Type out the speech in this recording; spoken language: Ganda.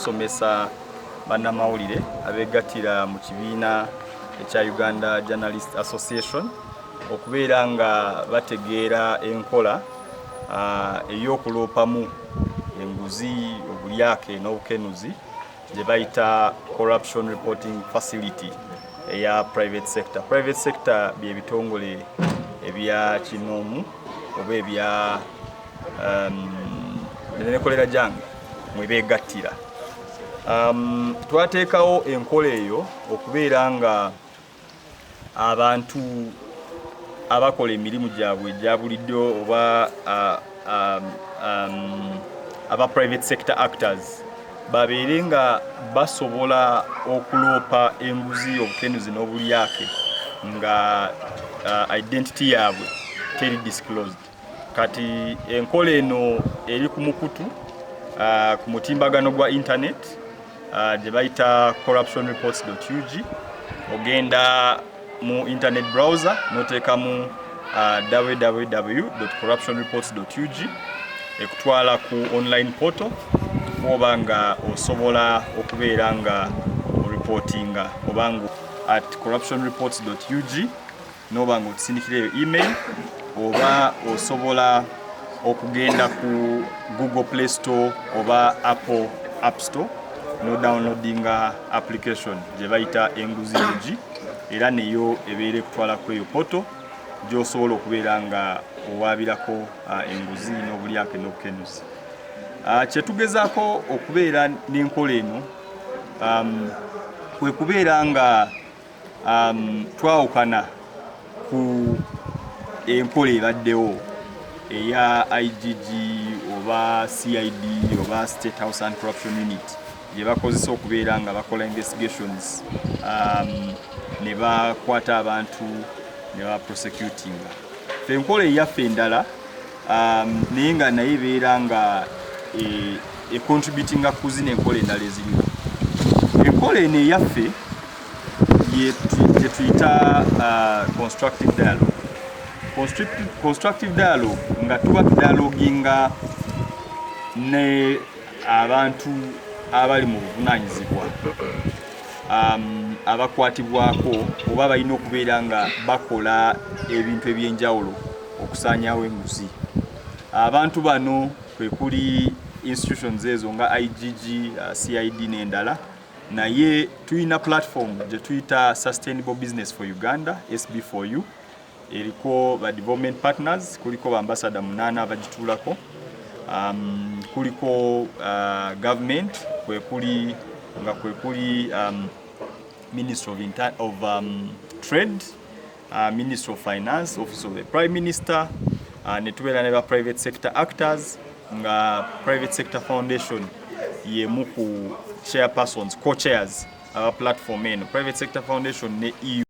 tusomesa bannamawulire abeegattira mu kibiina ekya Uganda Journalist Association okubeera nga bategeera enkola ey'okuloopamu enguzi, obulyake n'obukenuzi gye bayita corruption reporting facility eya private sector. Private sector bye bitongole ebya kinoomu oba ebya banneekoleragyange mwe beegattira. Twateekawo enkola eyo okubeera nga abantu abakola emirimu gyabwe egya bulijjo oba aba private sector actors babeere nga basobola okuloopa enguzi, obukenuzi n'obulyake nga identity yaabwe teri disclosed. Kati enkola eno eri ku mukutu ku mutimbagano gwa internet gye bayita corruptionreports.ug. ogenda mu internet browser noteekamu www.corruptionreports.ug ekutwala ku online portal oba nga osobola okubeera nga reportinga obanga at corruptionreports.ug noba nga otusindikireyo email oba osobola okugenda ku Google Play Store oba Apple App Store no downloadinga application gye bayita enguzi era neyo ebeere kutwala ku eyo poto gy'osobola okubeera nga owaabirako enguzi n'obulyake n'obukenuzi. Kyetugezaako okubeera n'enkola eno kwe kubeera nga twawukana ku enkola ebaddewo eya IGG oba CID oba State House Anti-Corruption Unit gye bakozesa okubeera nga bakola investigations ne bakwata abantu ne baprosecutinga. Enkola eyaffe endala naye nga naye ebeera nga econtributinga ku zino enkola endala eziriwo. Enkola eno eyaffe gye tuyita constructive dialogue. Constructive dialogue nga tuba tudialoginga ne abantu abali mu buvunaanyizibwa abakwatibwako oba balina okubeera nga bakola ebintu ebyenjawulo okusaanyawo enguzi. Abantu bano kwe kuli institutions ezo nga IGG, CID n'endala, naye tuyina platform gye tuyita Sustainable Business for Uganda, SB4U. Eriko ba development partners, kuliko ba ambassador 8 abagituulako, kuliko government kwe kuli Minister of Trade, Minister of Finance, Office of the Prime Minister, ne tubeera ne ba private sector actors nga Private Sector Foundation yemu ku chairpersons, co-chairs aba platform eno. Private Sector Foundation ne EU